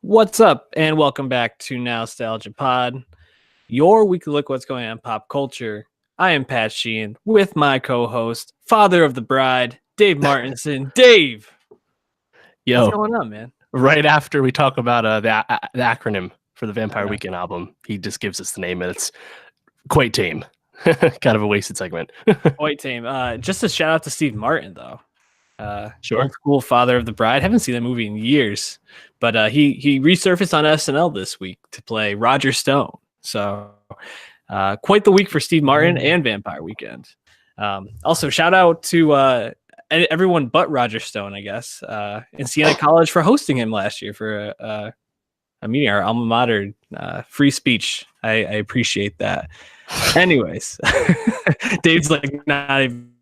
What's up, and welcome back to Nowstalgia Pod, your weekly look at what's going on in pop culture. I am Pat Sheehan with my co-host, father of the bride, Dave Martinson. Dave, what's Yo, going on, man? right after we talk about the acronym for the Vampire know. Weekend album, he just gives us the name, and it's quite tame. Kind of a wasted segment. Quite tame. Just a shout out to Steve Martin, though. Sure. Old school father of the bride. Haven't seen that movie in years, but he resurfaced on SNL this week to play Roger Stone. So quite the week for Steve Martin and Vampire Weekend. Also, shout out to everyone but Roger Stone, I guess, in Siena College for hosting him last year for a meeting, our alma mater, free speech. I appreciate that. Anyways, Dave's like not even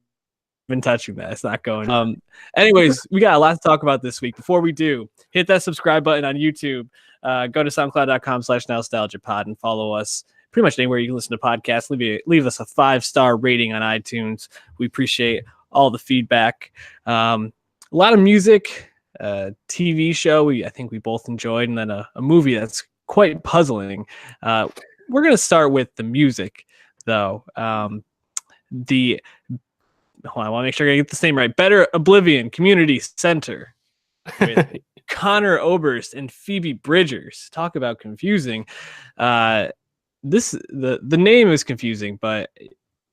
touching that. It's not going. Anyways, we got a lot to talk about this week. Before we do, hit that subscribe button on YouTube. Go to soundcloud.com/nostalgiapod and follow us pretty much anywhere you can listen to podcasts. Leave us a 5-star rating on iTunes. We appreciate all the feedback. A lot of music, TV show I think we both enjoyed, and then a movie that's quite puzzling. We're going to start with the music, though. Hold on, I want to make sure I get this name right. Better Oblivion Community Center with Conor Oberst and Phoebe Bridgers. Talk about confusing. The name is confusing, but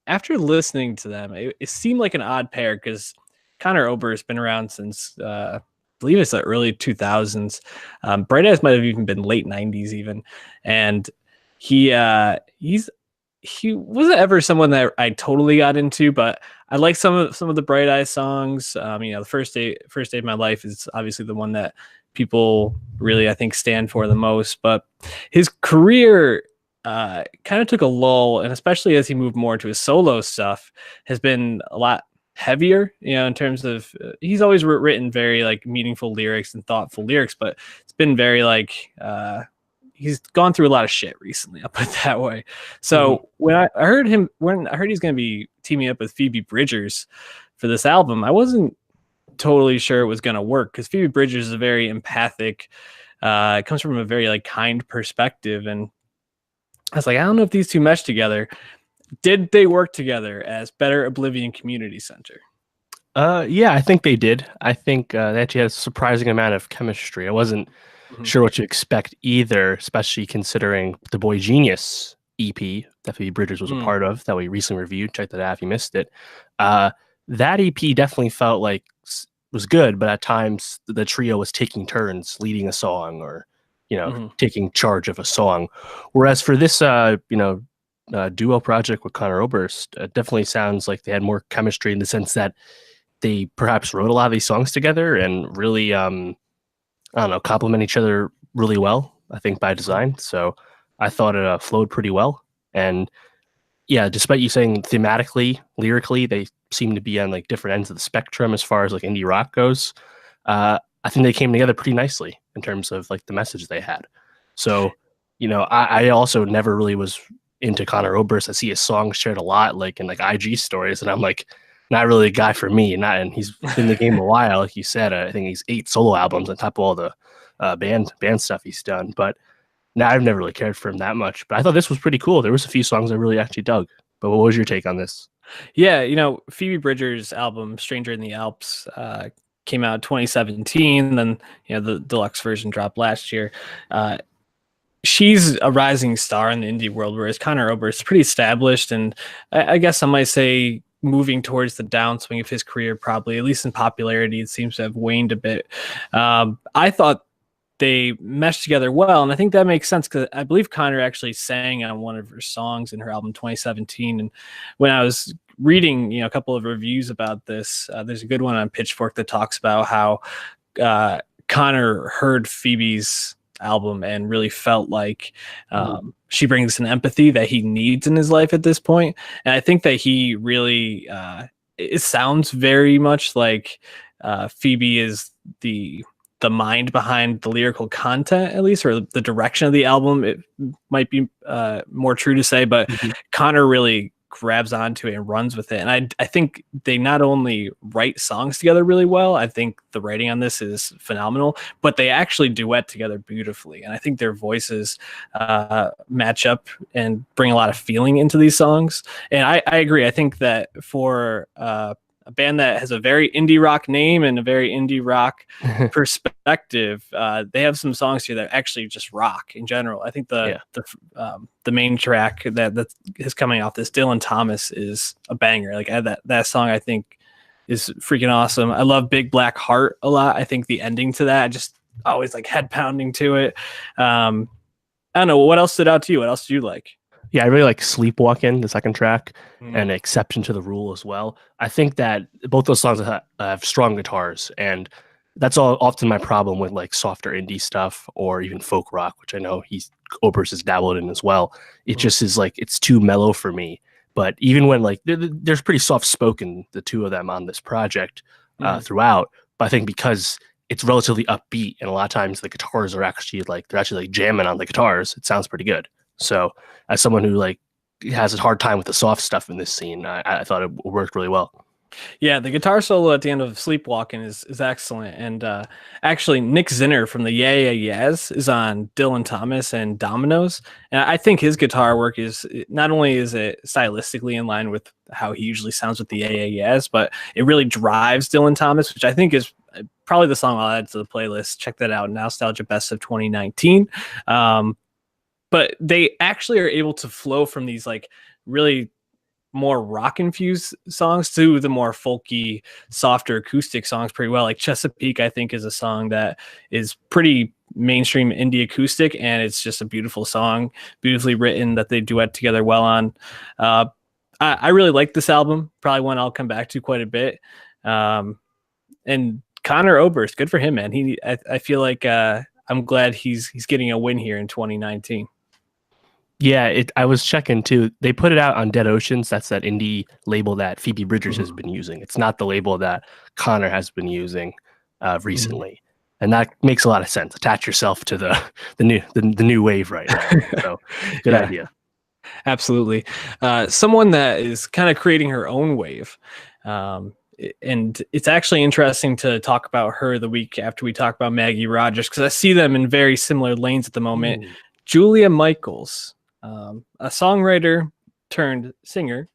after listening to them, it seemed like an odd pair because Conor Oberst has been around since I believe it's the early 2000s. Bright Eyes might have even been late 90s even, and he wasn't ever someone that I totally got into, but I like some of the Bright Eyes songs. The first day of my life is obviously the one that people really, I think, stand for the most. But his career kind of took a lull, and especially as he moved more into his solo stuff, has been a lot heavier. In terms of he's always written very like meaningful lyrics and thoughtful lyrics, but it's been very like. He's gone through a lot of shit recently, I'll put it that way. So when I heard he's going to be teaming up with Phoebe Bridgers for this album, I wasn't totally sure it was going to work because Phoebe Bridgers is a very empathic, it comes from a very like kind perspective. And I was like, I don't know if these two mesh together. Did they work together as Better Oblivion Community Center? Yeah, I think they did. I think they actually had a surprising amount of chemistry. I wasn't sure what to expect either, especially considering the Boy Genius EP that Phoebe Bridgers was a part of that we recently reviewed. Check that out if you missed it. That EP definitely felt like was good, but at times the trio was taking turns leading a song or taking charge of a song. Whereas for this duo project with Conor Oberst, it definitely sounds like they had more chemistry in the sense that they perhaps wrote a lot of these songs together and really complement each other really well, I think, by design. So I thought it flowed pretty well. And yeah, despite you saying thematically, lyrically, they seem to be on like different ends of the spectrum as far as like indie rock goes. I think they came together pretty nicely in terms of like the message they had. So, I also never really was into Conor Oberst. I see his songs shared a lot, like in like IG stories, and I'm like, not really a guy for me. And he's been in the game a while, like you said. I think he's 8 solo albums on top of all the band stuff he's done. But now I've never really cared for him that much. But I thought this was pretty cool. There was a few songs I really actually dug. But what was your take on this? Yeah, Phoebe Bridgers' album "Stranger in the Alps" came out in 2017. Then the deluxe version dropped last year. She's a rising star in the indie world, whereas Conor Oberst is pretty established, and I guess I might say moving towards the downswing of his career, probably, at least in popularity. It seems to have waned a bit. I thought they meshed together well, and I think that makes sense because I believe Conor actually sang on one of her songs in her album 2017. And when I was reading a couple of reviews about this, there's a good one on Pitchfork that talks about how Conor heard Phoebe's album and really felt like she brings an empathy that he needs in his life at this point. And I think that he really it sounds very much like Phoebe is the mind behind the lyrical content, at least, or the direction of the album. It might be more true to say, but Conor really grabs onto it and runs with it. And I think they not only write songs together really well, I think the writing on this is phenomenal, but they actually duet together beautifully. And I think their voices match up and bring a lot of feeling into these songs. And I agree. I think that for a band that has a very indie rock name and a very indie rock perspective, they have some songs here that actually just rock in general. I think the main track that is coming off this, Dylan Thomas, is a banger. Like that song, I think, is freaking awesome. I love Big Black Heart a lot. I think the ending to that, just always like head pounding to it. I don't know, what else stood out to you? What else do you like? Yeah, I really like Sleepwalking, the second track, and Exception to the Rule as well. I think that both those songs have strong guitars, and that's often my problem with like softer indie stuff or even folk rock, which I know Oberst has dabbled in as well. It just is like, it's too mellow for me. But even when like there's pretty soft spoken, the two of them on this project throughout, but I think because it's relatively upbeat and a lot of times the guitars are actually like, they're actually like jamming on the guitars, it sounds pretty good. So as someone who like has a hard time with the soft stuff in this scene, I thought it worked really well. Yeah, the guitar solo at the end of Sleepwalking is excellent. And actually, Nick Zinner from the Yeah Yeah Yeahs is on Dylan Thomas and Dominoes. And I think his guitar work is, not only is it stylistically in line with how he usually sounds with the Yeah Yeah Yeahs, but it really drives Dylan Thomas, which I think is probably the song I'll add to the playlist. Check that out, Nowstalgia Best of 2019. But they actually are able to flow from these like really more rock infused songs to the more folky, softer acoustic songs pretty well. Like Chesapeake, I think, is a song that is pretty mainstream indie acoustic, and it's just a beautiful song, beautifully written, that they duet together well on. I really like this album, probably one I'll come back to quite a bit. And Conor Oberst, good for him, man. I feel like I'm glad he's getting a win here in 2019. Yeah, I was checking too. They put it out on Dead Oceans. That's that indie label that Phoebe Bridgers has been using. It's not the label that Conor has been using recently, and that makes a lot of sense. Attach yourself to the new wave right now. So good idea. Absolutely. Someone that is kind of creating her own wave. And it's actually interesting to talk about her the week after we talk about Maggie Rogers, because I see them in very similar lanes at the moment. Julia Michaels, a songwriter turned singer.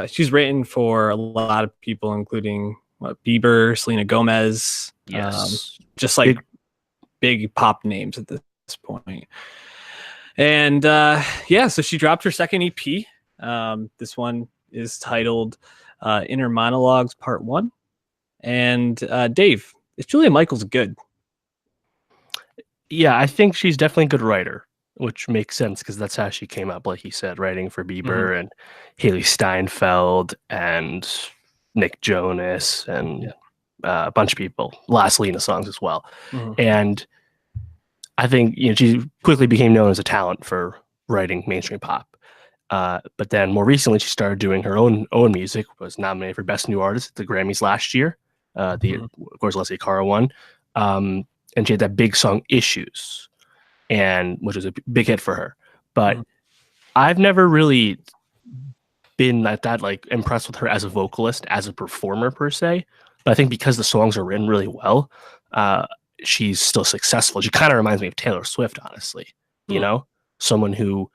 She's written for a lot of people, including Bieber, Selena Gomez, just like big pop names at this point. And so she dropped her second EP. This one is titled Inner Monologues Part 1. And Dave, is Julia Michaels good? Yeah, I think she's definitely a good writer, which makes sense because that's how she came up, like you said, writing for Bieber and Haley Steinfeld and Nick Jonas and a bunch of people, last Selena songs as well. And I think she quickly became known as a talent for writing mainstream pop. But then more recently, she started doing her own music, was nominated for Best New Artist at the Grammys last year. Of course, Leslie Cara won. And she had that big song Issues, which was a big hit for her. But I've never really been that like impressed with her as a vocalist, as a performer per se. But I think because the songs are written really well, she's still successful. She kind of reminds me of Taylor Swift, honestly. Someone who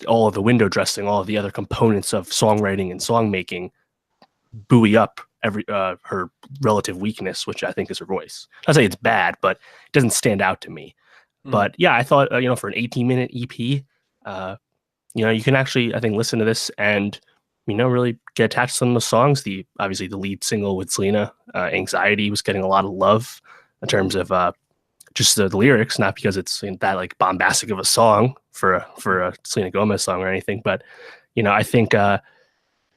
all of the window dressing, all of the other components of songwriting and song making buoy up her relative weakness, which I think is her voice. I'll say it's bad, but it doesn't stand out to me. But yeah, I thought, for an 18-minute EP, you can actually, I think, listen to this and, really get attached to some of the songs. Obviously the lead single with Selena, Anxiety, was getting a lot of love in terms of just the lyrics, not because it's that like bombastic of a song for a Selena Gomez song or anything, but I think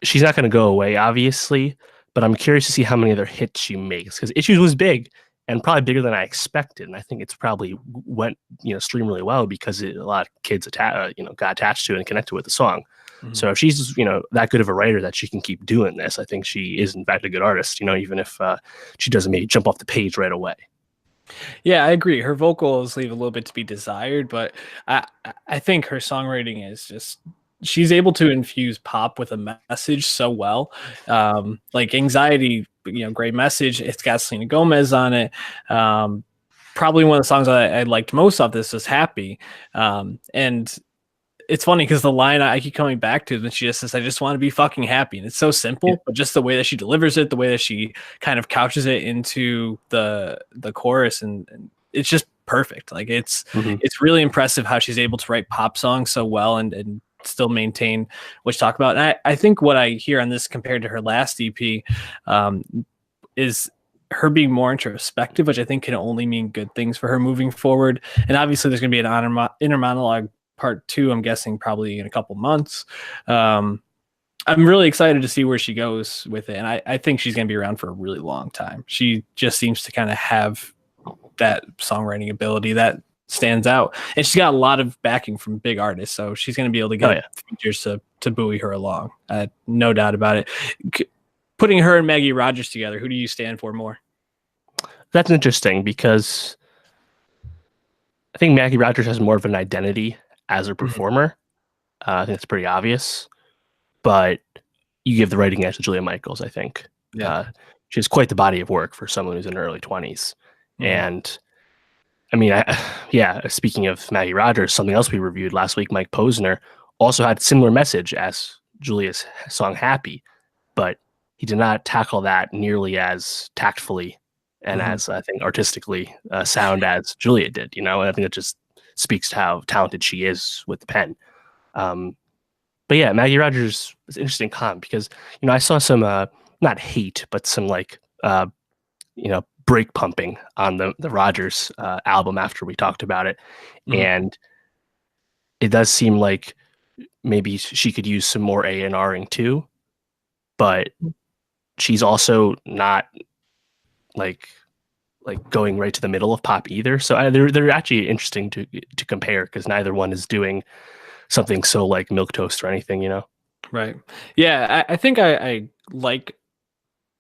she's not going to go away, obviously, but I'm curious to see how many other hits she makes, because Issues was big and probably bigger than I expected, and I think it's probably went streamed really well because a lot of kids got attached to it and connected with the song. So if she's that good of a writer that she can keep doing this, I think she is in fact a good artist. Even if she doesn't maybe jump off the page right away. Yeah, I agree. Her vocals leave a little bit to be desired, but I think her songwriting is just she's able to infuse pop with a message so well. Like Anxiety, great message. It's got Selena Gomez on it. Probably one of the songs I liked most of this was Happy. And it's funny because the line I keep coming back to is when she just says, I just want to be fucking happy. And it's so simple, but just the way that she delivers it, the way that she kind of couches it into the chorus, and it's just perfect. Like it's really impressive how she's able to write pop songs so well and still maintain what you talk about. And I think what I hear on this compared to her last EP is her being more introspective, which I think can only mean good things for her moving forward. And obviously there's going to be an inner monologue part 2, I'm guessing probably in a couple months. I'm really excited to see where she goes with it. And I think she's going to be around for a really long time. She just seems to kind of have that songwriting ability that stands out. And she's got a lot of backing from big artists. So she's going to be able to get features to buoy her along. No doubt about it. Putting her and Maggie Rogers together, who do you stand for more? That's interesting because I think Maggie Rogers has more of an identity as a performer. I think it's pretty obvious, but you give the writing edge to Julia Michaels, I think. Yeah. She has quite the body of work for someone who's in her early 20s. And I mean, speaking of Maggie Rogers, something else we reviewed last week, Mike Posner, also had a similar message as Julia's song Happy, but he did not tackle that nearly as tactfully and as, I think, artistically sound as Julia did, And I think it just speaks to how talented she is with the pen. But yeah, Maggie Rogers is an interesting comp because, I saw some, not hate, but some break pumping on the Rogers album after we talked about it. And it does seem like maybe she could use some more A&Ring too, but she's also not like going right to the middle of pop either. So they're actually interesting to compare because neither one is doing something so like milquetoast or anything, Right. Yeah, I think I like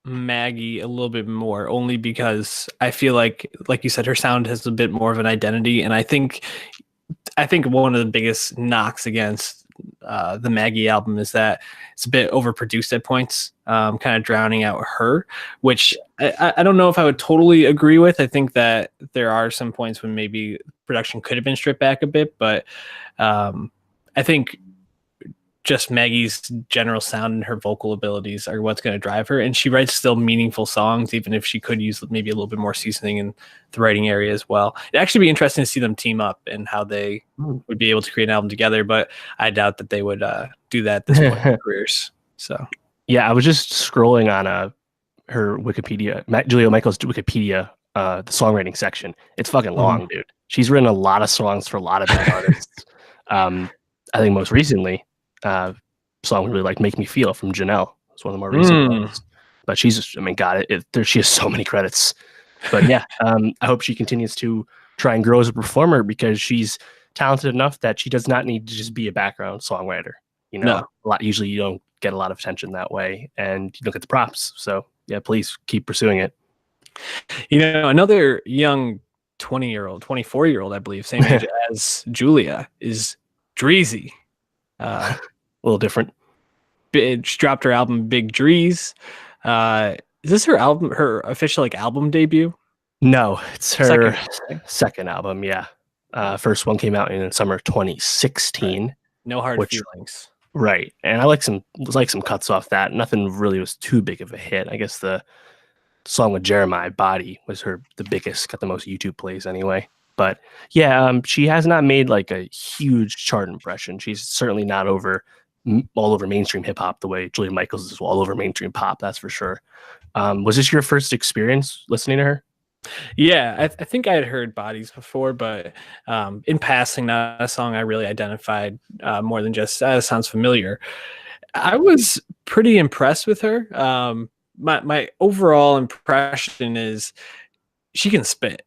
Maggie a little bit more only because I feel like you said, her sound has a bit more of an identity. And I think one of the biggest knocks against the Maggie album is that it's a bit overproduced at points, kind of drowning out her, which I don't know if I would totally agree with. I think that there are some points when maybe production could have been stripped back a bit, but I think just Maggie's general sound and her vocal abilities are what's going to drive her. And she writes still meaningful songs, even if she could use maybe a little bit more seasoning in the writing area as well. It'd actually be interesting to see them team up and how they would be able to create an album together, but I doubt that they would do that at this point in their careers. So, yeah, I was just scrolling on her Wikipedia, Julia Michaels' Wikipedia, the songwriting section. It's fucking long, dude. She's written a lot of songs for a lot of big artists. I think most recently, song really like Make Me Feel from Janelle. It's one of the more recent ones. But she's, she has so many credits. But yeah, I hope she continues to try and grow as a performer because she's talented enough that she does not need to just be a background songwriter. Usually you don't get a lot of attention that way and you don't get the props. So yeah, please keep pursuing it. Another young 24-year-old, I believe, same age as Julia, is Dreezy. A little different. She dropped her album Big Dreez. Is this her official album debut? No, it's her second album. Yeah. First one came out in summer 2016. Right. No Hard Feelings. Right. And I like some cuts off that. Nothing really was too big of a hit. I guess the song with Jeremiah, Body, was the biggest, got the most YouTube plays anyway. But yeah, she has not made a huge chart impression. She's certainly not all over mainstream hip hop the way Julia Michaels is all over mainstream pop. That's for sure. Was this your first experience listening to her? Yeah, I think I had heard Bodies before, but in passing, not a song I really identified more than just sounds familiar. I was pretty impressed with her. My overall impression is she can spit.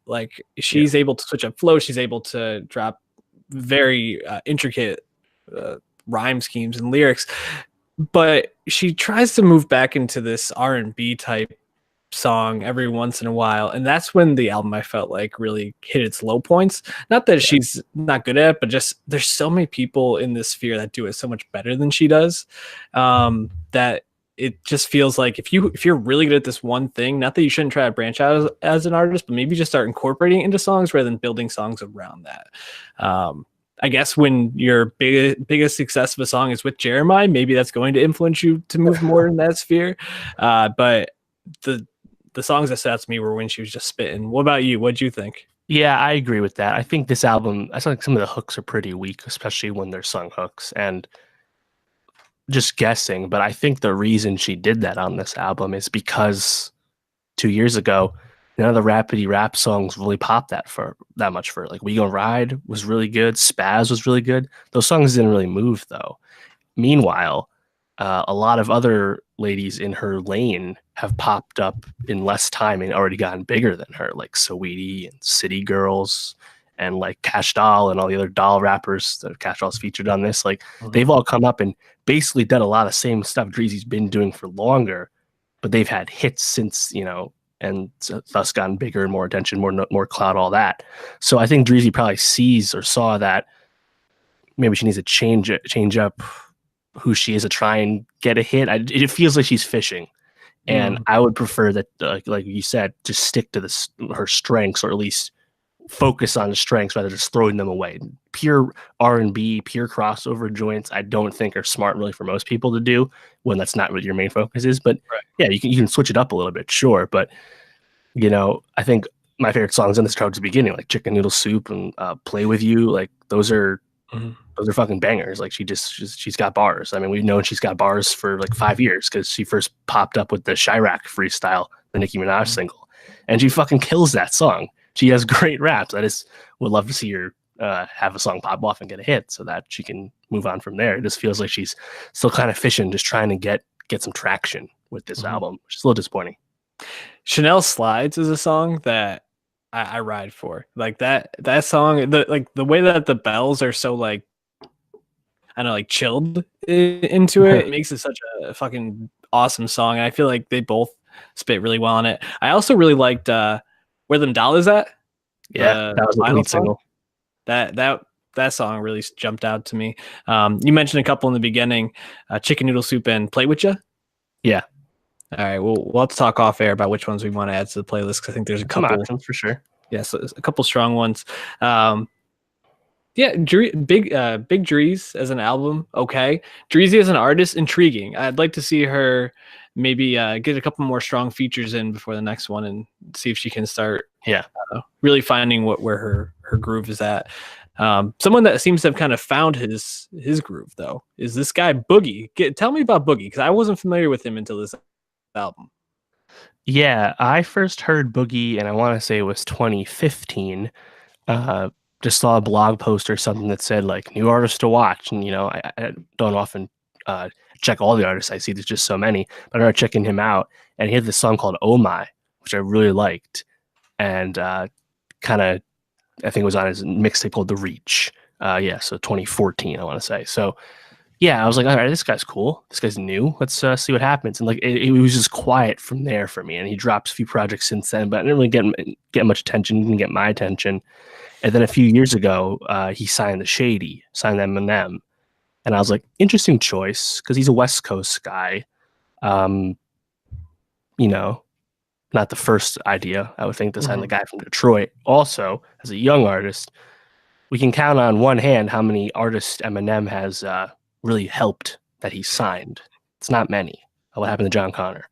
She's able to switch up flow. She's able to drop very intricate rhyme schemes and lyrics, but she tries to move back into this R&B type song every once in a while, and that's when the album I felt like really hit its low points. Not that she's not good at it, but just there's so many people in this sphere that do it so much better than she does, that it just feels like if you're really good at this one thing, not that you shouldn't try to branch out as an artist, but maybe just start incorporating it into songs rather than building songs around that. I guess when your biggest success of a song is with Jeremiah, maybe that's going to influence you to move more in that sphere. But the songs that stood out to me were when she was just spitting. What about you? What'd you think? Yeah, I agree with that. I think this album, I feel like some of the hooks are pretty weak, especially when they're sung hooks. And just guessing, but I think the reason she did that on this album is because 2 years ago, none of the rapidy rap songs really popped that much for her. Like We Gon' Ride was really good, Spaz was really good. Those songs didn't really move though. Meanwhile, a lot of other ladies in her lane have popped up in less time and already gotten bigger than her, like Saweetie and City Girls and like Cash Doll and all the other doll rappers that Cash Doll's featured on this. Like they've all come up and basically done a lot of same stuff Dreezy's been doing for longer, but they've had hits since, and thus gotten bigger and more attention, more clout, all that. So I think Dreezy probably sees or saw that maybe she needs to change up who she is to try and get a hit. It feels like she's fishing, and I would prefer that, like you said, just stick to her strengths, or at least focus on the strengths rather than just throwing them away. Pure R&B, pure crossover joints, I don't think are smart really for most people to do when that's not what your main focus is. But yeah, you can switch it up a little bit, sure. But I think my favorite songs in this towards the beginning, like Chicken Noodle Soup and Play With You, like those are fucking bangers. Like she's got bars. I mean, we've known she's got bars for like 5 years because she first popped up with the Chirac freestyle, the Nicki Minaj single, and she fucking kills that song. She has great raps. I just would love to see her have a song pop off and get a hit so that she can move on from there. It just feels like she's still kind of fishing, just trying to get some traction with this album, which is a little disappointing. Chanel Slides is a song that I ride for. Like that song, the way that the bells are so like, I don't know, like chilled into it, makes it such a fucking awesome song. And I feel like they both spit really well on it. I also really liked Where Them Dollars At. Yeah, that was the lead single. That song really jumped out to me. You mentioned a couple in the beginning, Chicken Noodle Soup and Play With Ya. Yeah. All right. Well, let's talk off air about which ones we want to add to the playlist, because I think there's a couple options for sure. Yes, a couple strong ones. Yeah, Big Dreez as an album, okay. Dreezy as an artist, intriguing. I'd like to see her maybe get a couple more strong features in before the next one and see if she can start really finding where her groove is at. Someone that seems to have kind of found his groove, though, is this guy Boogie. Tell me about Boogie, because I wasn't familiar with him until this album. Yeah, I first heard Boogie, and I want to say it was 2015. Just saw a blog post or something that said like new artists to watch, and I don't often check all the artists I see. There's just so many, but I started checking him out, and he had this song called "Oh My," which I really liked, and kind of I think it was on his mixtape called "The Reach." So 2014, I want to say. So yeah, I was like, all right, this guy's cool. This guy's new. Let's see what happens. And like, it was just quiet from there for me. And he dropped a few projects since then, but I didn't really get much attention. Didn't get my attention. And then a few years ago, he signed signed Eminem, and I was like, interesting choice, because he's a West Coast guy. Not the first idea I would think to sign the guy from Detroit. Also, as a young artist, we can count on one hand how many artists Eminem has really helped that he signed. It's not many. What happened to John Connor?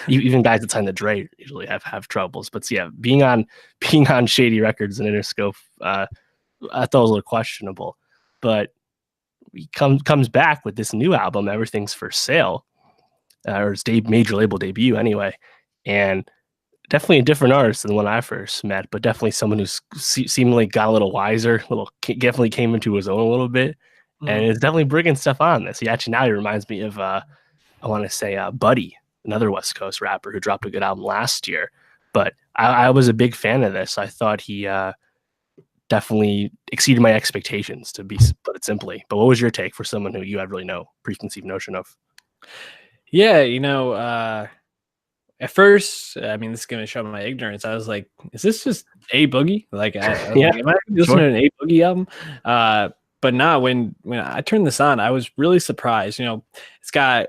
Even guys that signed the Dre usually have troubles. But yeah, being on Shady Records and Interscope, I thought it was a little questionable. But he comes back with this new album, Everything's for Sale, or his major label debut anyway, and definitely a different artist than when I first met, but definitely someone who's seemingly got a little wiser, definitely came into his own a little bit, and is definitely bringing stuff on this. Now he reminds me of I want to say Buddy, another West Coast rapper who dropped a good album last year. But I was a big fan of this. I thought he definitely exceeded my expectations, to put it simply. But what was your take for someone who you had really no preconceived notion of? Yeah, at first, I mean, this is going to show my ignorance. I was like, is this just a Boogie? Like, I was Yeah, like, am I listening to an a Boogie album? But now when I turned this on, I was really surprised. You know, it's got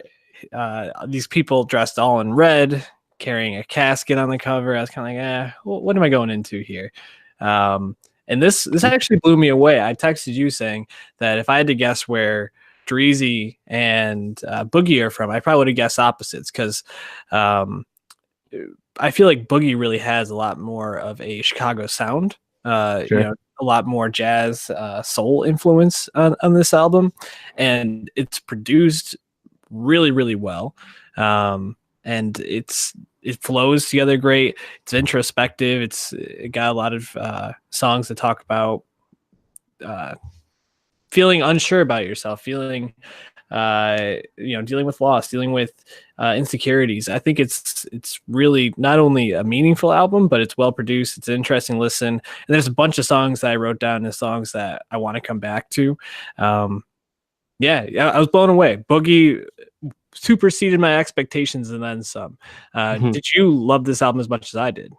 these people dressed all in red, carrying a casket on the cover. I was kind of like, what am I going into here? And this actually blew me away. I texted you saying that if I had to guess where Dreezy and Boogie are from, I probably would have guessed opposites because I feel like Boogie really has a lot more of a Chicago sound. sure. You know, a lot more jazz, soul influence on this album, and it's produced really, really well. And it flows together great. It's introspective. It got a lot of songs that talk about feeling unsure about yourself, feeling dealing with loss, dealing with insecurities. I think it's really not only a meaningful album, but it's well produced. It's an interesting listen, and there's a bunch of songs that I wrote down as songs that I want to come back to. Yeah, I was blown away. Boogie superseded my expectations and then some. Did you love this album as much as I did?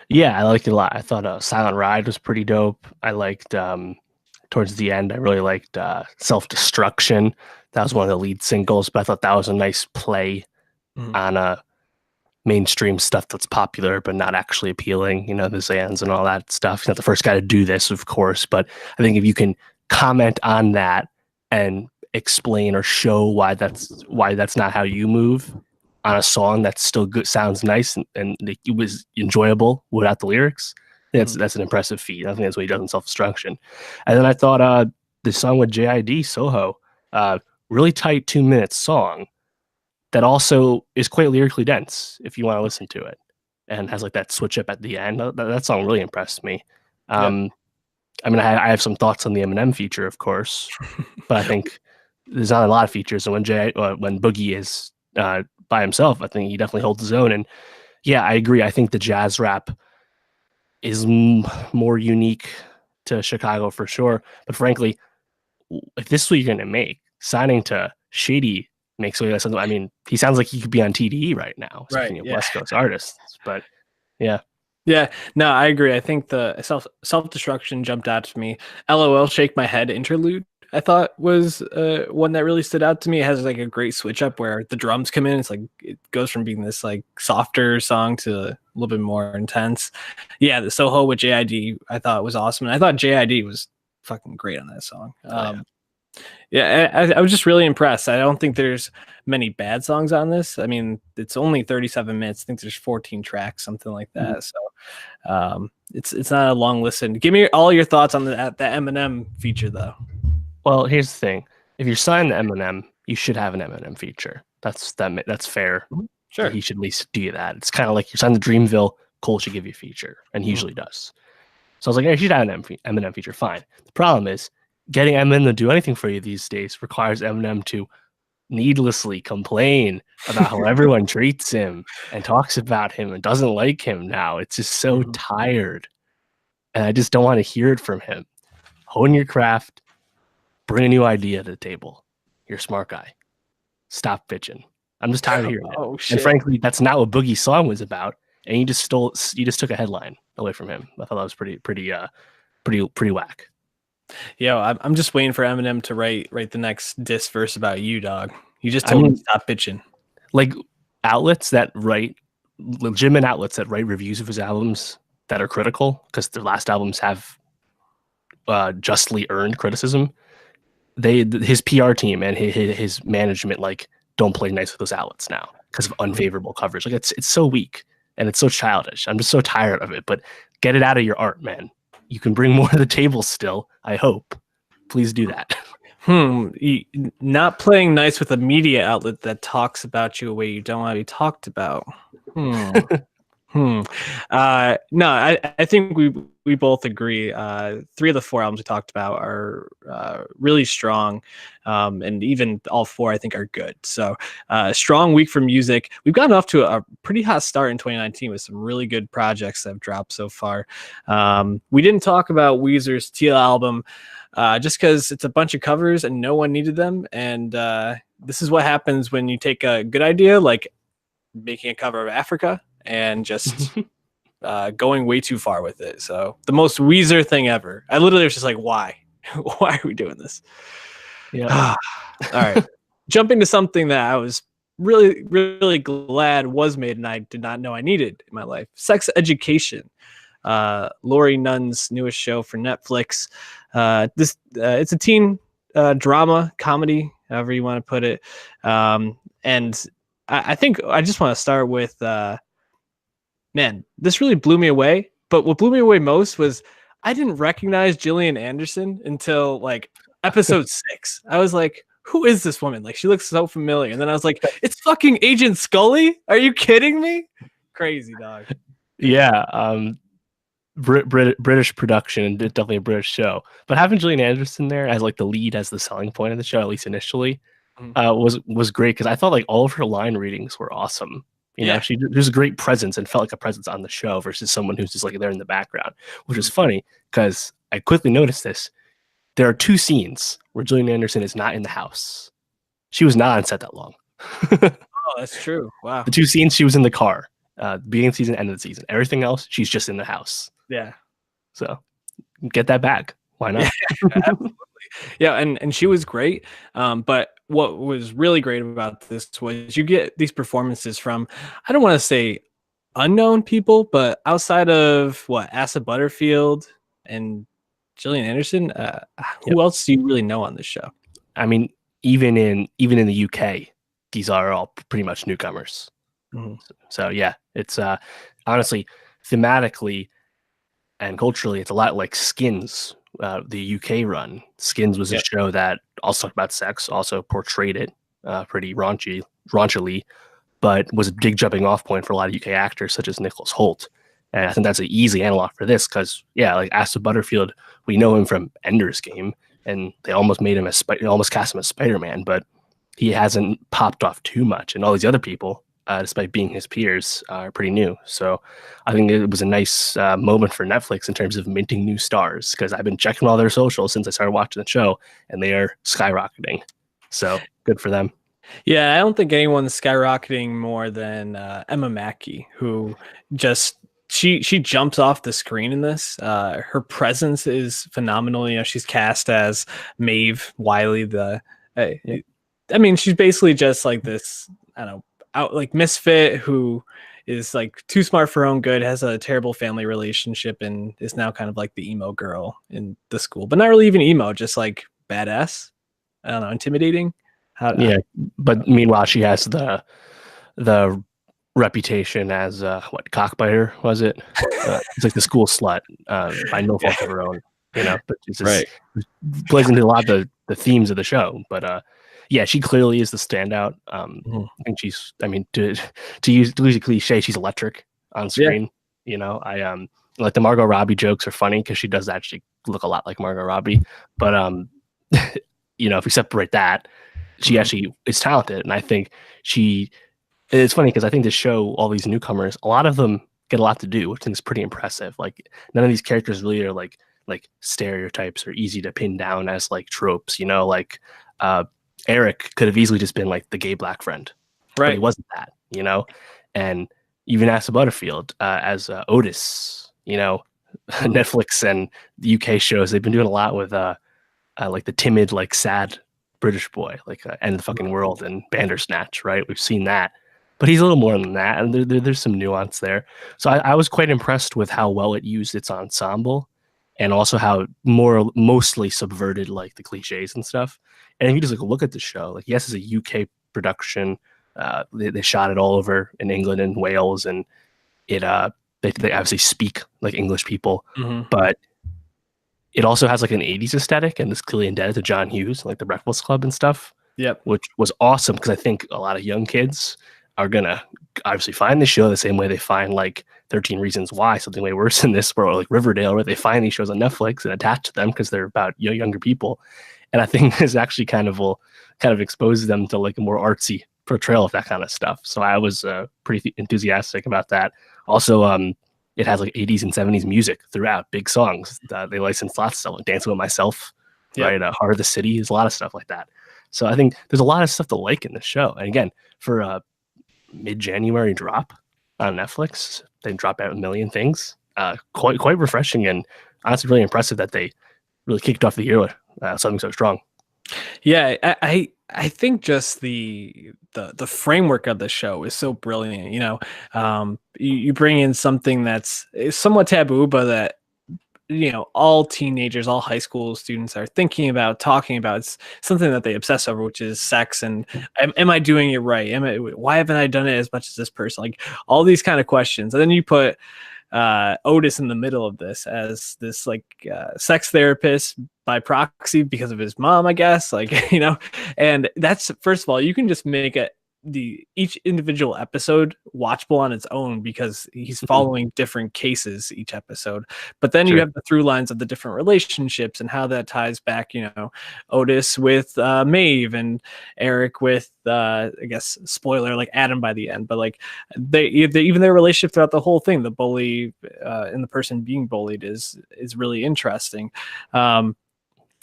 Yeah, I liked it a lot. I thought Silent Ride was pretty dope. I liked towards the end, I really liked Self-Destruction. That was one of the lead singles, but I thought that was a nice play on mainstream stuff that's popular but not actually appealing, you know, the Zans and all that stuff. You're not the first guy to do this, of course, but I think if you can comment on that and explain or show why that's not how you move on a song that's still good, sounds nice, and it was enjoyable without the lyrics, that's an impressive feat. I think that's what he does in Self-Destruction. And then I thought the song with JID, Soho, really tight 2-minute song that also is quite lyrically dense if you want to listen to it, and has like that switch up at the end. That song really impressed me. I mean, I have some thoughts on the Eminem feature, of course, but I think there's not a lot of features. And when Boogie is by himself, I think he definitely holds his own. And yeah, I agree. I think the jazz rap is more unique to Chicago for sure. But frankly, if this is what you're going to make, signing to Shady makes way less sense. I mean, he sounds like he could be on TDE right now, speaking of West Coast artists. But yeah. Yeah, no, I agree. I think the Self-Destruction jumped out to me. LOL Shake My Head interlude, I thought, was one that really stood out to me. It has like a great switch up where the drums come in. It's like it goes from being this like softer song to a little bit more intense. Yeah, the Soho with JID I thought was awesome. And I thought JID was fucking great on that song. I was just really impressed. I don't think there's many bad songs on this. I mean, it's only 37 minutes. I think there's 14 tracks, something like that. So it's not a long listen. Give me all your thoughts on the Eminem feature, though. Well, here's the thing: if you're signing to Eminem, you should have an Eminem feature. That's fair. Sure, he should at least do that. It's kind of like you're signing to Dreamville. Cole should give you a feature, and he usually does. So I was like, hey, you should have an Eminem feature. Fine. The problem is, getting Eminem to do anything for you these days requires Eminem to needlessly complain about how everyone treats him and talks about him and doesn't like him now. It's just so tired. And I just don't want to hear it from him. Hone your craft. Bring a new idea to the table. You're a smart guy. Stop bitching. I'm just tired of hearing it. Oh, shit. And frankly, that's not what Boogie's song was about. And you just took a headline away from him. I thought that was pretty whack. Yeah, I'm just waiting for Eminem to write the next diss verse about you, dog. You just told him to stop bitching. Like legitimate outlets that write reviews of his albums that are critical, because their last albums have justly earned criticism. His PR team and his management don't play nice with those outlets now because of unfavorable coverage. Like it's so weak and it's so childish. I'm just so tired of it. But get it out of your art, man. You can bring more to the table still, I hope. Please do that. Not playing nice with a media outlet that talks about you a way you don't want to be talked about. No, I think we both agree. 3 of the 4 albums we talked about are really strong, and even all 4 I think are good. So strong week for music. We've gotten off to a pretty hot start in 2019 with some really good projects that have dropped so far. We didn't talk about Weezer's Teal album just because it's a bunch of covers and no one needed them. And this is what happens when you take a good idea like making a cover of Africa and just going way too far with it. So the most Weezer thing ever. I literally was just like, why? Why are we doing this? Yeah. All right. Jumping to something that I was really, really glad was made and I did not know I needed in my life. Sex Education. Lori Nunn's newest show for Netflix. It's a teen drama comedy, however you want to put it. And I think I just want to start with, man, this really blew me away. But what blew me away most was I didn't recognize Gillian Anderson until like episode 6. I was like, who is this woman? Like, she looks so familiar. And then I was like, it's fucking Agent Scully. Are you kidding me? Crazy, dog. Yeah. British production, definitely a British show. But having Gillian Anderson there as like the lead, as the selling point of the show, at least initially, was great because I thought like all of her line readings were awesome. You know, there's a great presence and felt like a presence on the show versus someone who's just like there in the background, which is funny because I quickly noticed this. There are 2 scenes where Gillian Anderson is not in the house. She was not on set that long. Oh, that's true. Wow. The 2 scenes she was in the car, beginning of the season, end of the season. Everything else, she's just in the house. Yeah. So get that back. Why not? Yeah, absolutely. Yeah, and she was great. But what was really great about this was you get these performances from, I don't want to say unknown people, but outside of Asa Butterfield and Gillian Anderson, who else do you really know on this show? I mean, even in the UK, these are all pretty much newcomers. So yeah, it's honestly thematically and culturally, it's a lot like Skins, the UK run. Skins was a show that also talked about sex, also portrayed it pretty raunchily, but was a big jumping off point for a lot of UK actors such as Nicholas Hoult. And I think that's an easy analog for this because, like Asa Butterfield, we know him from Ender's Game, and they almost made him almost cast him as Spider-Man, but he hasn't popped off too much. And all these other people, despite being his peers, are pretty new. So I think it was a nice moment for Netflix in terms of minting new stars because I've been checking all their socials since I started watching the show, and they are skyrocketing. So good for them. Yeah, I don't think anyone's skyrocketing more than Emma Mackey, who just she jumps off the screen in this. Her presence is phenomenal. You know, she's cast as Maeve Wiley. I mean, she's basically just like this, I don't know, like misfit who is like too smart for her own good, has a terrible family relationship, and is now kind of like the emo girl in the school, but not really even emo, just like badass. I don't know, intimidating. But meanwhile, she has the reputation as cockbiter, was it? It's like the school slut by no fault of her own, you know. But it's just plays into a lot of the themes of the show. But she clearly is the standout. I think she's, I mean, to use a cliche, she's electric on screen. You know, I like the Margot Robbie jokes are funny because she does actually look a lot like Margot Robbie. But you know, if we separate that, she actually is talented, and I think it's funny because I think this show, all these newcomers, a lot of them get a lot to do, which I think is pretty impressive. Like none of these characters really are like stereotypes or easy to pin down as like tropes, you know, like Eric could have easily just been like the gay black friend, right? But he wasn't that, you know. And even Asa Butterfield as Otis, you know, Netflix and the UK shows, they've been doing a lot with like the timid, like sad British boy, like End of the Fucking World and Bandersnatch, right? We've seen that, but he's a little more than that, and there's some nuance there. So I was quite impressed with how well it used its ensemble, and also how mostly subverted like the cliches and stuff. And if you just like look at the show, like yes, it's a UK production. They shot it all over in England and Wales, and they obviously speak like English people, but it also has like an 80s aesthetic, and this clearly indebted to John Hughes, like the Breakfast Club and stuff. Yep. Which was awesome because I think a lot of young kids are gonna obviously find the show the same way they find like 13 Reasons Why, something way worse than this, or like Riverdale, where they find these shows on Netflix and attach to them because they're about younger people. And I think this actually kind of exposes them to like a more artsy portrayal of that kind of stuff. So I was pretty enthusiastic about that. Also, it has like 80s and 70s music throughout, big songs. They licensed lots of stuff, like Dancing with Myself, right? Heart of the City, there's a lot of stuff like that. So I think there's a lot of stuff to like in this show. And again, for mid-January drop on Netflix. They drop out a million things. Quite refreshing, and honestly really impressive that they really kicked off the year with something so strong. Yeah, I think just the framework of the show is so brilliant. You bring in something that's somewhat taboo, but that all teenagers, all high school students are thinking about, talking about. It's something that they obsess over, which is sex. And am I doing it right? Why haven't I done it as much as this person? Like all these kind of questions. And then you put Otis in the middle of this as this sex therapist by proxy because of his mom, I guess. And that's, first of all, you can just make each individual episode watchable on its own because he's following different cases each episode. But then you have the through lines of the different relationships and how that ties back, Otis with Maeve and Eric with I guess spoiler, like Adam by the end. But they even their relationship throughout the whole thing, the bully and the person being bullied is really interesting.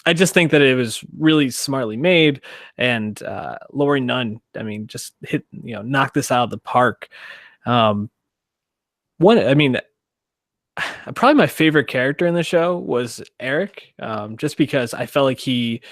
I just think that it was really smartly made, and Lori Nunn, just knocked this out of the park. Probably my favorite character in the show was Eric, just because I felt like he,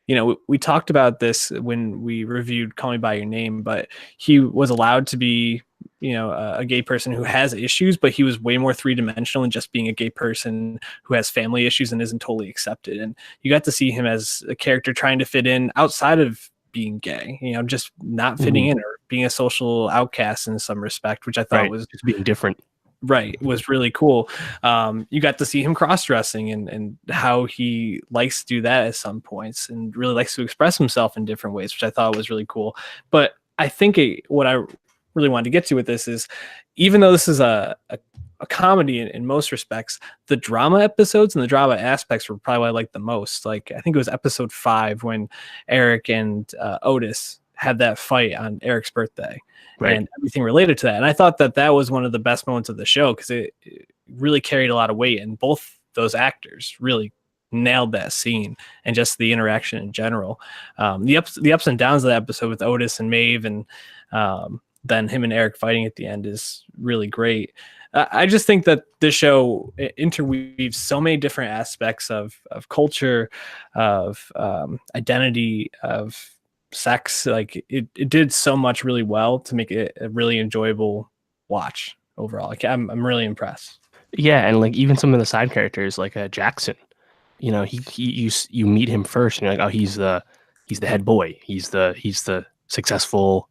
we talked about this when we reviewed Call Me by Your Name, but he was allowed to be a gay person who has issues, but he was way more three-dimensional than just being a gay person who has family issues and isn't totally accepted. And you got to see him as a character trying to fit in outside of being gay, just not fitting in or being a social outcast in some respect, which I thought was just being different. Right. Was really cool. You got to see him cross-dressing and how he likes to do that at some points and really likes to express himself in different ways, which I thought was really cool. But I think what I really wanted to get to with this is, even though this is a comedy in most respects, the drama episodes and the drama aspects were probably what I liked the most. I think it was episode 5 when Eric and Otis had that fight on Eric's birthday. Right. And everything related to that. And I thought that was one of the best moments of the show because it really carried a lot of weight, and both those actors really nailed that scene and just the interaction in general. The ups and downs of that episode with Otis and Maeve and then him and Eric fighting at the end is really great. I just think that this show interweaves so many different aspects of culture, of identity, of sex. It did so much really well to make it a really enjoyable watch overall. I'm really impressed. Yeah, and even some of the side characters, like Jackson, you meet him first and you're like, oh, he's the head boy, he's the successful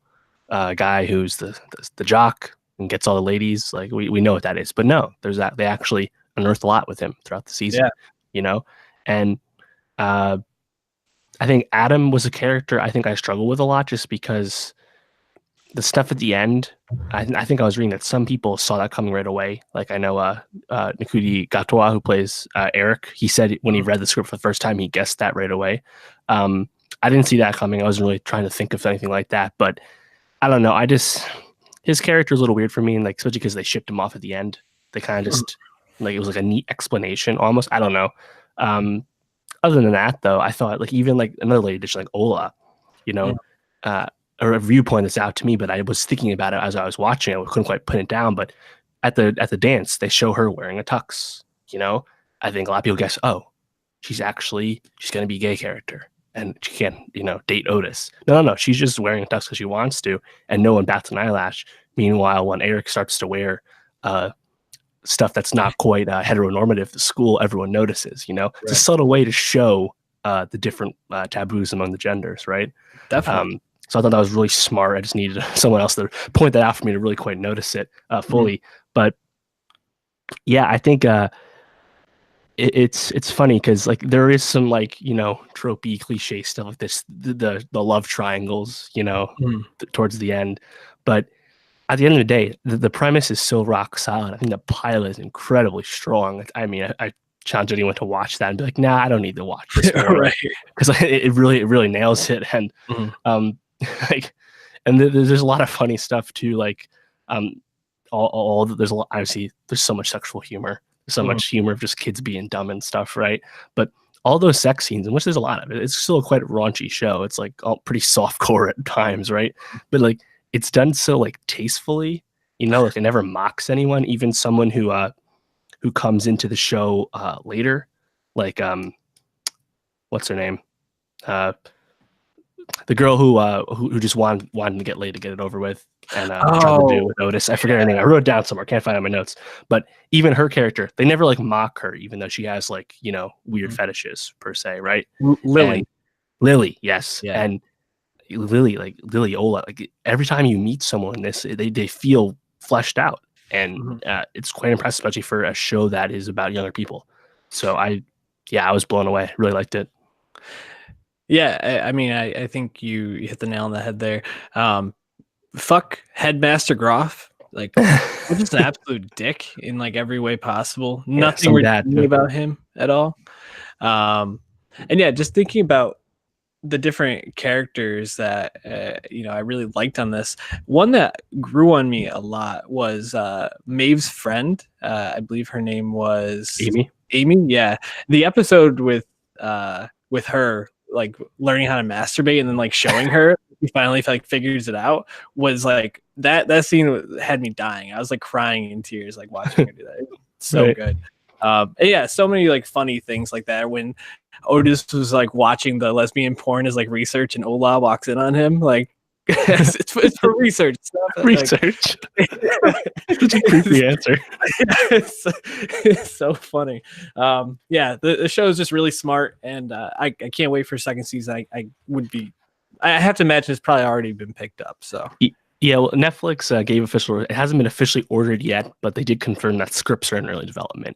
guy who's the jock and gets all the ladies. We know what that is, but no, there's that. They actually unearthed a lot with him throughout the season. And I think Adam was a character I think I struggle with a lot, just because the stuff at the end, I think I was reading that some people saw that coming right away. I know Nkuti Gatwa, who plays Eric, he said when he read the script for the first time, he guessed that right away. I didn't see that coming. I wasn't really trying to think of anything like that, but I don't know. His character is a little weird for me, and especially because they shipped him off at the end. They kind of just it was a neat explanation almost. I don't know. Other than that, though, I thought even another lady dish like Ola, a review pointed this out to me, but I was thinking about it as I was watching. I couldn't quite put it down, but at the dance, they show her wearing a tux. I think a lot of people guess, oh, she's going to be a gay character and she can't, date Otis. No, she's just wearing a tux because she wants to, and no one bats an eyelash. Meanwhile, when Eric starts to wear stuff that's not quite heteronormative to school, everyone notices. It's a subtle way to show the different taboos among the genders, right? Definitely. So I thought that was really smart. I just needed someone else to point that out for me to really quite notice it fully. But yeah, I think it's funny because there is some tropey cliche stuff like this, the love triangles, towards the end. But at the end of the day, the premise is so rock solid. I think the pilot is incredibly strong. I challenge anyone to watch that and be like, nah, I don't need to watch this more, right? Because it really nails it. And and there's a lot of funny stuff too. There's a lot. Obviously, there's so much sexual humor, so much humor of just kids being dumb and stuff, right? But all those sex scenes, in which there's a lot of it, it's still quite a raunchy show. It's all pretty softcore at times, right? But it's done so like tastefully, like it never mocks anyone, even someone who comes into the show later, like what's her name? The girl who just wanted to get laid to get it over with, and tried to do it with Otis. I forget her name. I wrote it down somewhere. Can't find it in my notes. But even her character, they never like mock her, even though she has like weird fetishes per se, right? Lily, yes, Yeah. and Lily Ola. Like every time you meet someone in this, they feel fleshed out, and it's quite impressive, especially for a show that is about younger people. So I was blown away. Really liked it. Yeah, I mean, I think you hit the nail on the head there. Fuck Headmaster Groff. Like, just an absolute dick in like every way possible. Nothing redeeming about him at all. And yeah, just thinking about the different characters that I really liked on this. One that grew on me a lot was Maeve's friend. I believe her name was Amy. Yeah, the episode with her like learning how to masturbate and then like showing her he finally like figures it out was like that scene had me dying. I was like crying in tears like watching her do that. It was so good. And yeah, so many like funny things like that when Otis was like watching the lesbian porn as like research and Ola walks in on him like it's for research stuff. Research. Such a creepy answer. It's so funny. Yeah, the show is just really smart, and I can't wait for second season. I have to imagine it's probably already been picked up. So yeah, well, Netflix gave official. It hasn't been officially ordered yet, but they did confirm that scripts are in early development.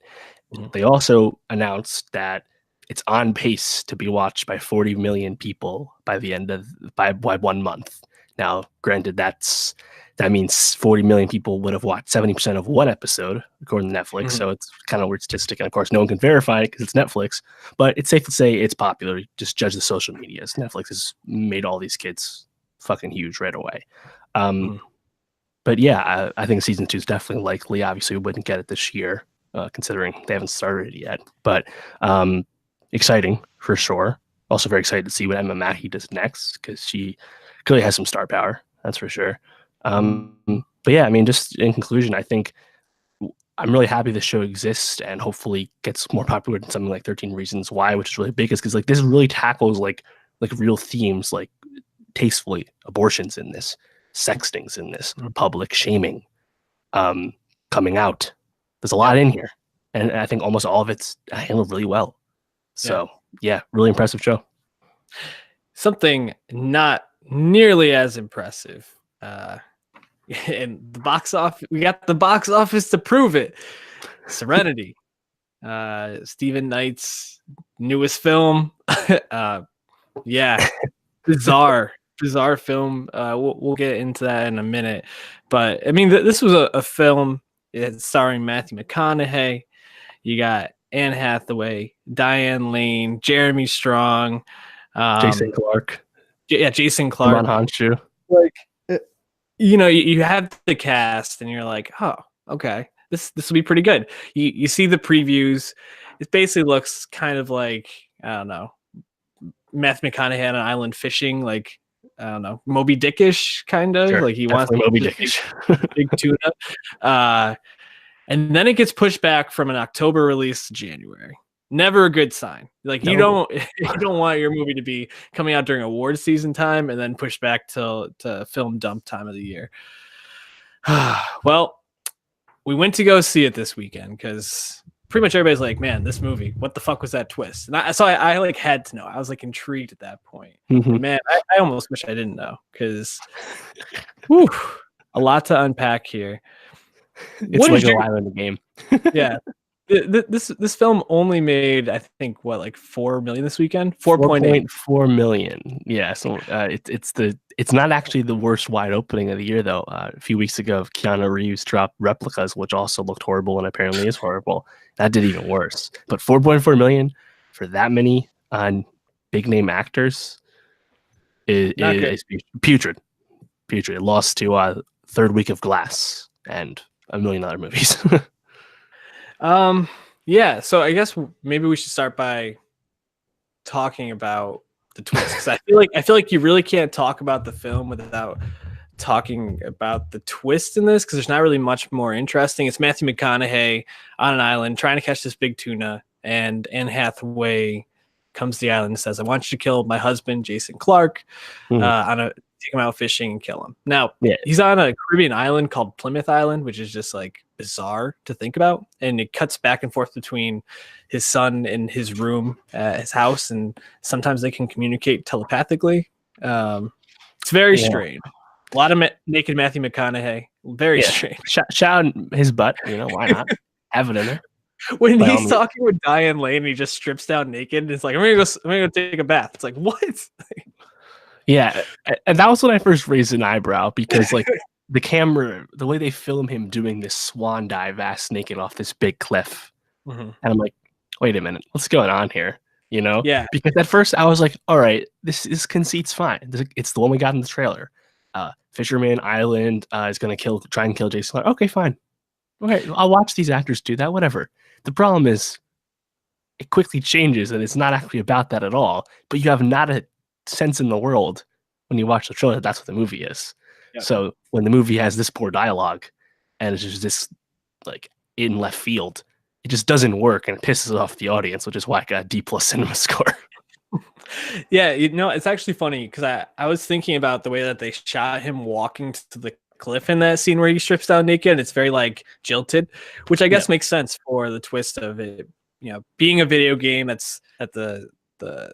They also announced that it's on pace to be watched by 40 million people by the end of by 1 month. Now, granted, that means 40 million people would have watched 70% of one episode, according to Netflix. So it's kind of a weird statistic. And of course, no one can verify it because it's Netflix. But it's safe to say it's popular. Just judge the social medias. Netflix has made all these kids fucking huge right away. But yeah, I think season 2 is definitely likely. Obviously, we wouldn't get it this year, considering they haven't started it yet. But exciting for sure. Also very excited to see what Emma Mackey does next because she clearly has some star power. That's for sure. But yeah, I mean, just in conclusion, I think I'm really happy the show exists and hopefully gets more popular than something like 13 Reasons Why, which is really big, because like this really tackles like real themes, like tastefully abortions in this, sextings in this, public shaming, coming out. There's a lot in here, and I think almost all of it's handled really well. So yeah, really impressive show. Something not nearly as impressive. And the box office, we got the box office to prove it. Serenity, Stephen Knight's newest film. Bizarre film. We'll get into that in a minute. But I mean, this was a film. It's starring Matthew McConaughey. You got Anne Hathaway, Diane Lane, Jeremy Strong, Jason Clarke. Jason Clarke. Hanshu. Like, you have the cast, and you're like, oh, okay, this will be pretty good. You see the previews. It basically looks kind of like, I don't know, Matthew McConaughey on an island fishing, like, I don't know, Moby Dickish kind of. Sure, like he wants Moby Dickish, big tuna. And then it gets pushed back from an October release to January. Never a good sign. Like you don't want your movie to be coming out during award season time and then pushed back to film dump time of the year. Well, we went to go see it this weekend because pretty much everybody's like, man, this movie, what the fuck was that twist? And I like had to know. I was like intrigued at that point. Man, I almost wish I didn't know because a lot to unpack here. It's like a while in the game. Yeah. This film only made, I think, what, like 4 million this weekend? 4.4 million. Yeah, so it's not actually the worst wide opening of the year though. A few weeks ago, Keanu Reeves dropped Replicas, which also looked horrible and apparently is horrible. That did even worse. But 4.4 million for that many big name actors is putrid. It lost to Third Week of Glass and a million other movies. Yeah, so I guess maybe we should start by talking about the twist. 'Cause I feel like you really can't talk about the film without talking about the twist in this because there's not really much more interesting. It's Matthew McConaughey on an island trying to catch this big tuna, and Anne Hathaway comes to the island and says, "I want you to kill my husband, Jason Clarke, take him out fishing and kill him." Now, he's on a Caribbean island called Plymouth Island, which is just like bizarre to think about. And it cuts back and forth between his son and his room at his house. And sometimes they can communicate telepathically. It's very strange. A lot of naked Matthew McConaughey. Very strange. Shout out his butt. Why not? Have it in there. When he's talking with Diane Lane and he just strips down naked and it's like, I'm gonna go take a bath. It's like, what? Yeah, and that was when I first raised an eyebrow because like the camera, the way they film him doing this swan dive ass naked off this big cliff, and I'm like, wait a minute, what's going on here? Yeah. Because at first I was like, all right, this conceit's fine. It's the one we got in the trailer. Fisherman Island is gonna try and kill Jason Clarke. Okay, fine. Okay, I'll watch these actors do that. Whatever. The problem is, it quickly changes, and it's not actually about that at all. But you have not a sense in the world when you watch the trailer that's what the movie is. So when the movie has this poor dialogue and it's just this like in left field, it just doesn't work and it pisses off the audience, which is why I got a D+ cinema score. Yeah, it's actually funny because I was thinking about the way that they shot him walking to the cliff in that scene where he strips down naked. It's very like jilted, which I guess makes sense for the twist of it, being a video game that the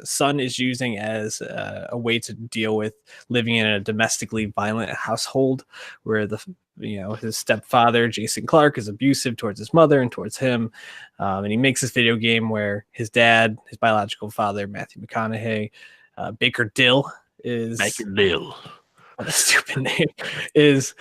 son is using as a way to deal with living in a domestically violent household where his stepfather Jason Clarke is abusive towards his mother and towards him, and he makes this video game where his dad, his biological father Matthew McConaughey, Baker Dill, what a stupid name, is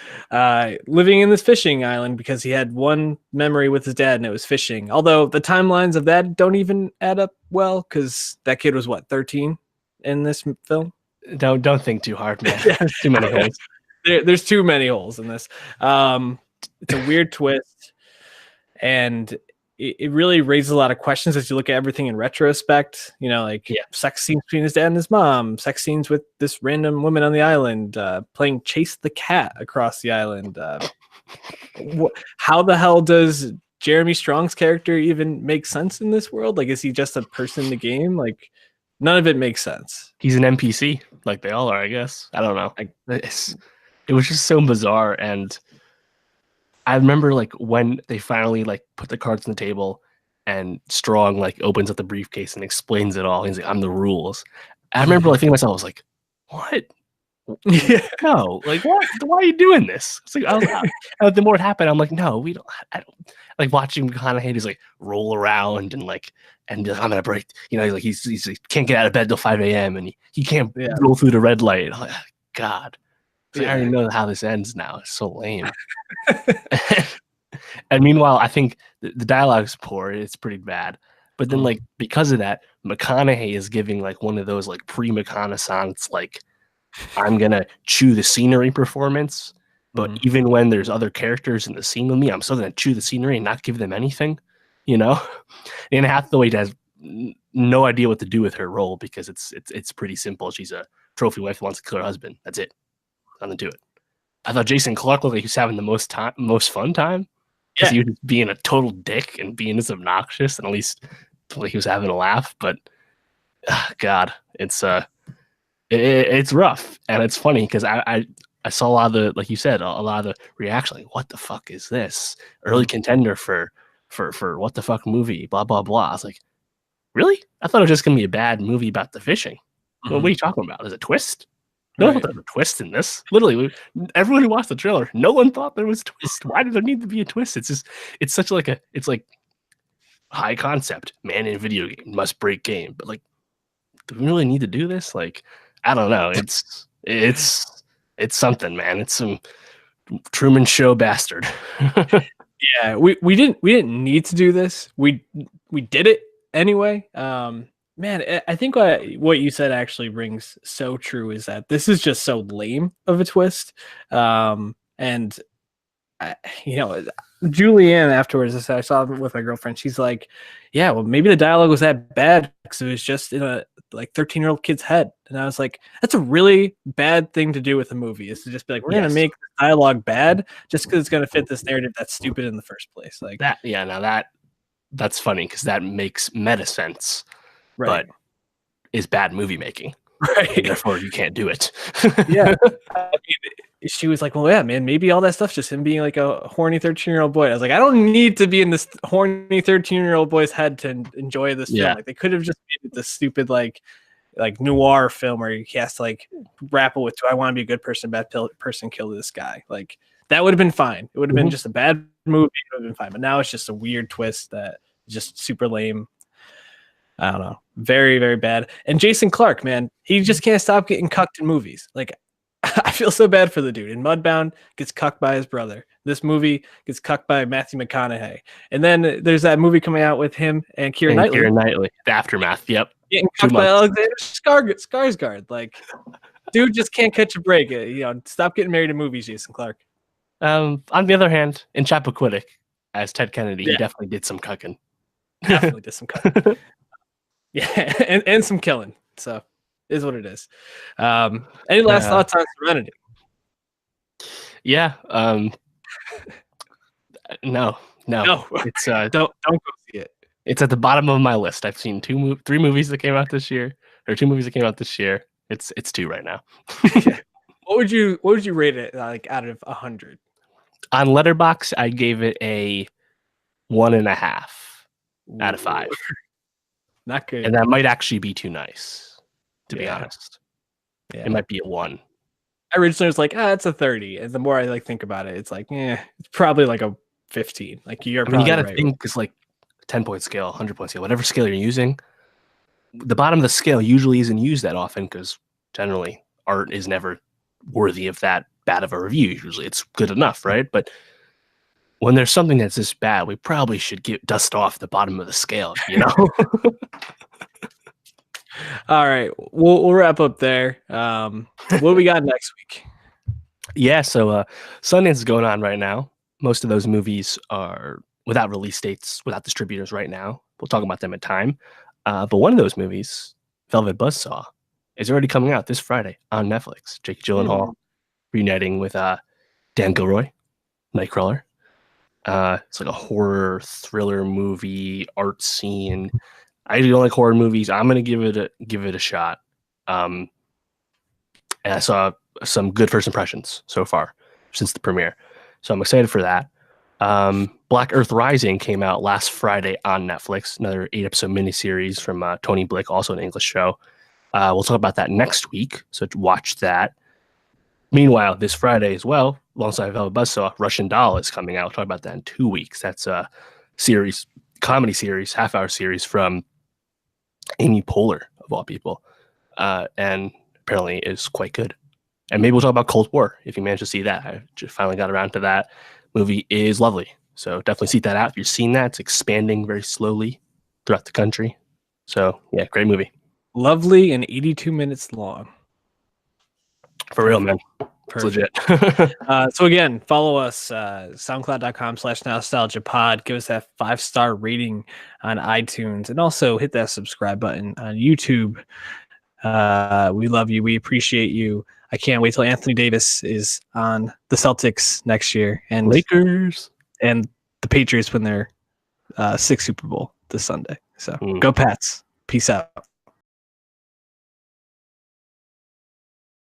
living in this fishing island because he had one memory with his dad and it was fishing. Although the timelines of that don't even add up well because that kid was 13 in this film. Don't think too hard, man. There's too many holes. There's too many holes in this. It's a weird twist, and it really raises a lot of questions as you look at everything in retrospect. Sex scenes between his dad and his mom, sex scenes with this random woman on the island, playing chase the cat across the island. How the hell does Jeremy Strong's character even make sense in this world? Like, is he just a person in the game? Like, none of it makes sense. He's an NPC, like they all are, I guess. I don't know. It was just so bizarre, and I remember like when they finally like put the cards on the table and Strong like opens up the briefcase and explains it all. He's like, "I'm the rules." I remember like thinking to myself, I was like, "What? No, like what? Why are you doing this?" It's like the more it happened, I'm like, "No, we don't." I don't like watching McConaughey just like roll around and I'm gonna break. Like he's he can't get out of bed till 5 a.m. and he can't roll through the red light. I'm like, God. I already know how this ends now. It's so lame. And meanwhile, I think the dialogue's poor. It's pretty bad. But then, like, because of that, McConaughey is giving like one of those like pre-McConaissance, like, I'm gonna chew the scenery performance. But even when there's other characters in the scene with me, I'm still gonna chew the scenery and not give them anything. And Hathaway has no idea what to do with her role because it's pretty simple. She's a trophy wife who wants to kill her husband. That's it. Nothing to it. I thought Jason Clarke looked like he was having the most fun time because he was being a total dick and being this obnoxious, and at least like he was having a laugh. But God, it's rough, and it's funny because I saw a lot of the, like you said, a lot of the reaction, like, what the fuck is this? Early contender for what the fuck movie? Blah blah blah. I was like, really? I thought it was just gonna be a bad movie about the fishing. What are you talking about? There's a twist? No one thought there was a twist in this. Literally, everyone who watched the trailer, no one thought there was a twist. Why did there need to be a twist? It's such like it's like high concept. Man in a video game must break game. But like, do we really need to do this? Like, I don't know. It's something, man. It's some Truman Show bastard. Yeah, we didn't need to do this. We did it anyway. Man, I think what you said actually rings so true is that this is just so lame of a twist. And Julianne afterwards, I saw it with my girlfriend. She's like, yeah, well, maybe the dialogue was that bad because it was just in a like 13-year-old kid's head. And I was like, that's a really bad thing to do with a movie, is to just be like, we're going to make the dialogue bad just because it's going to fit this narrative that's stupid in the first place. Like that. Yeah, now that's funny because that makes meta sense, right. but is bad movie making. Right. Therefore, you can't do it. Yeah. I mean, she was like, well, yeah, man, maybe all that stuff's just him being like a horny 13-year-old boy. I was like, I don't need to be in this horny 13-year-old boy's head to enjoy this film. Like, they could have just made it this stupid, like noir film where he has to like grapple with, do I want to be a good person, bad person, kill this guy? Like, that would have been fine. It would have been just a bad movie. It would have been fine. But now it's just a weird twist that is just super lame. I don't know. Very, very bad. And Jason Clarke, man, he just can't stop getting cucked in movies. Like, I feel so bad for the dude. In Mudbound, gets cucked by his brother. This movie gets cucked by Matthew McConaughey. And then there's that movie coming out with him and Keira Knightley. Keira Knightley, The Aftermath. Yep. Getting cucked by Alexander Skarsgård. Like, dude just can't catch a break. Stop getting married in movies, Jason Clarke. On the other hand, in Chappaquiddick, as Ted Kennedy, he definitely did some cucking. Definitely did some cucking. Yeah, and some killing. So, is what it is. Any last thoughts on Serenity? Yeah. No. It's don't go see it. It's at the bottom of my list. I've seen 3 movies that came out this year, or 2 movies that came out this year. It's 2 right now. What would you rate it like out of 100? On Letterboxd, I gave it a 1.5 out of 5. Not good. And that might actually be too nice, to be honest. Yeah. It might be a 1. I originally was like, it's a 30. And the more I like think about it, it's like, it's probably like a 15. Like you got to think it's like 10-point scale, 100-point scale, whatever scale you're using. The bottom of the scale usually isn't used that often because generally art is never worthy of that bad of a review. Usually it's good enough, right? But when there's something that's this bad, we probably should dust off the bottom of the scale, All right, we'll wrap up there. What do we got next week? Yeah, so Sundance is going on right now. Most of those movies are without release dates, without distributors right now. We'll talk about them in time. But one of those movies, Velvet Buzzsaw, is already coming out this Friday on Netflix. Jake Gyllenhaal reuniting with Dan Gilroy, Nightcrawler. It's like a horror thriller movie, art scene. I don't like horror movies. I'm gonna give it a shot. And I saw some good first impressions so far since the premiere, so I'm excited for that. Black Earth Rising came out last Friday on Netflix. Another 8-episode miniseries from Tony Blake, also an English show. We'll talk about that next week, so watch that. Meanwhile, this Friday as well, alongside Velvet Buzzsaw, Russian Doll is coming out. We'll talk about that in 2 weeks. That's a comedy series, half-hour series from Amy Poehler, of all people, and apparently is quite good. And maybe we'll talk about Cold War, if you manage to see that. I just finally got around to that. Movie is lovely, so definitely seek that out. If you've seen that, it's expanding very slowly throughout the country. So, yeah, great movie. Lovely and 82 minutes long. For real, man. It's legit. So again, follow us, soundcloud.com/nostalgiapod. Give us that 5-star rating on iTunes and also hit that subscribe button on YouTube. We love you. We appreciate you. I can't wait till Anthony Davis is on the Celtics next year and Lakers and the Patriots win their 6th Super Bowl this Sunday. So go Pats. Peace out.